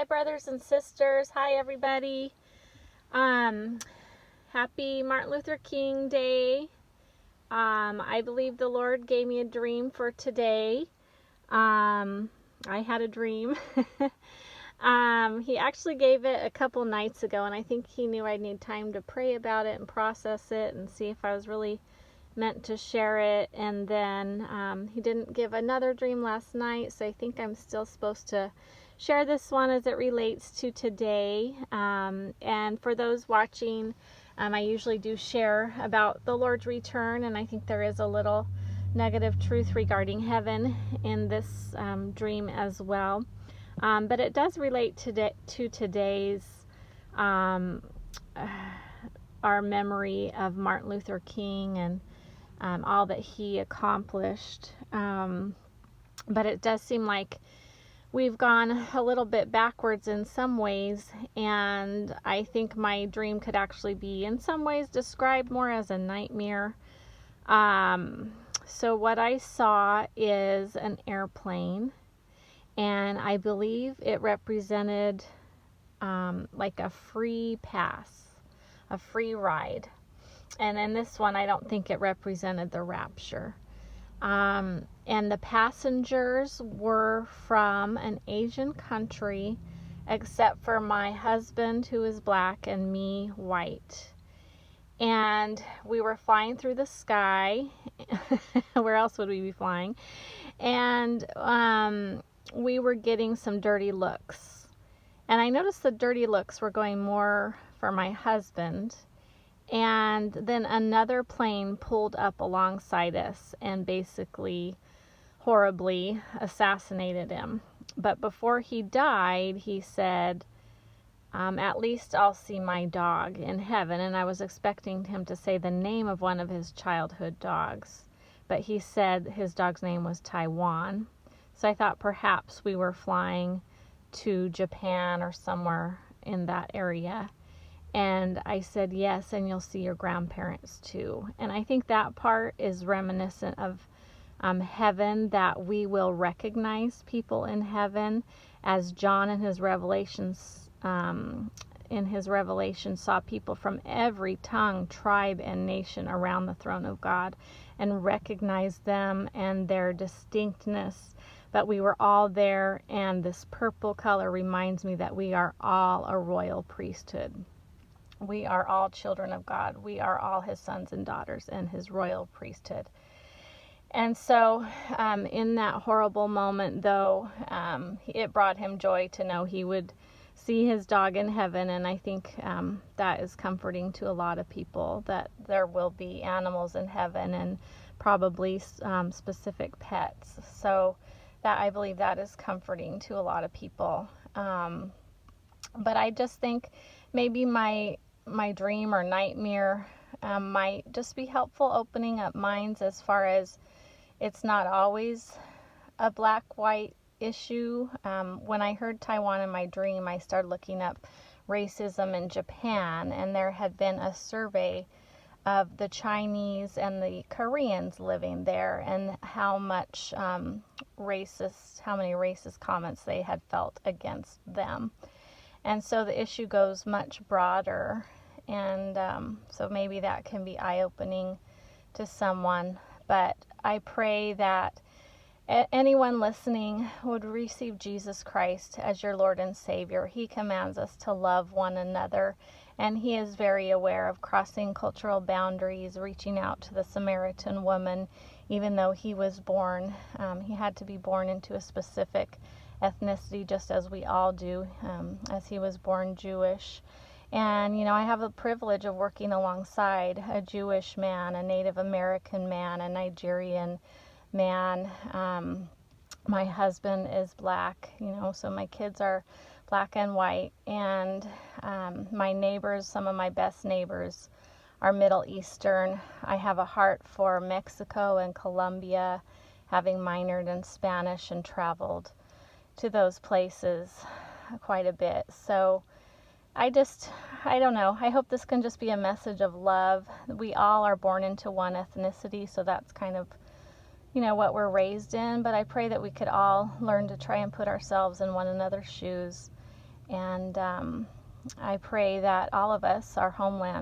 brothers and sisters. Hi, everybody. Happy Martin Luther King Day. I believe the Lord gave me a dream for today. I had a dream. He actually gave it a couple nights ago, and I think he knew I'd need time to pray about it and process it and see if I was really meant to share it. And then he didn't give another dream last night, so I think I'm still supposed to share this one as it relates to today. And for those watching, I usually do share about the Lord's return, and I think there is a little negative truth regarding heaven in this dream as well. But it does relate to today's our memory of Martin Luther King and all that he accomplished. But it does seem like we've gone a little bit backwards in some ways, and I think my dream could actually be in some ways described more as a nightmare. So what I saw is an airplane, and I believe it represented like a free pass, a free ride. And in this one, I don't think it represented the rapture. And the passengers were from an Asian country, except for my husband, who is black, and me, white. And we were flying through the sky. Where else would we be flying? And we were getting some dirty looks. And I noticed the dirty looks were going more for my husband. And then another plane pulled up alongside us and basically horribly assassinated him. But before he died, he said, at least I'll see my dog in heaven. And I was expecting him to say the name of one of his childhood dogs. But he said his dog's name was Taiwan. So I thought perhaps we were flying to Japan or somewhere in that area. And I said, yes, and you'll see your grandparents too. And I think that part is reminiscent of heaven, that we will recognize people in heaven, as John in his Revelations saw people from every tongue, tribe, and nation around the throne of God, and recognized them and their distinctness. But we were all there, and this purple color reminds me that we are all a royal priesthood. We are all children of God. We are all his sons and daughters in his royal priesthood. And so in that horrible moment, though, it brought him joy to know he would see his dog in heaven. And I think that is comforting to a lot of people, that there will be animals in heaven, and probably specific pets. So that, I believe, that is comforting to a lot of people. But I just think maybe my dream or nightmare might just be helpful, opening up minds as far as it's not always a black-white issue. When I heard Taiwan in my dream, I started looking up racism in Japan, and there had been a survey of the Chinese and the Koreans living there, and how much how many racist comments they had felt against them. And so the issue goes much broader, and so maybe that can be eye-opening to someone. But I pray that anyone listening would receive Jesus Christ as your Lord and Savior. He commands us to love one another, and he is very aware of crossing cultural boundaries, reaching out to the Samaritan woman. Even though he was born, he had to be born into a specific ethnicity, just as we all do, as he was born Jewish. And I have the privilege of working alongside a Jewish man, a Native American man, a Nigerian man. My husband is black, so my kids are black and white. And my neighbors, some of my best neighbors, are Middle Eastern. I have a heart for Mexico and Colombia, having minored in Spanish and traveled to those places quite a bit. So I don't know. I hope this can just be a message of love. We all are born into one ethnicity, so that's kind of, what we're raised in. But I pray that we could all learn to try and put ourselves in one another's shoes And I pray that all of us, our homeland,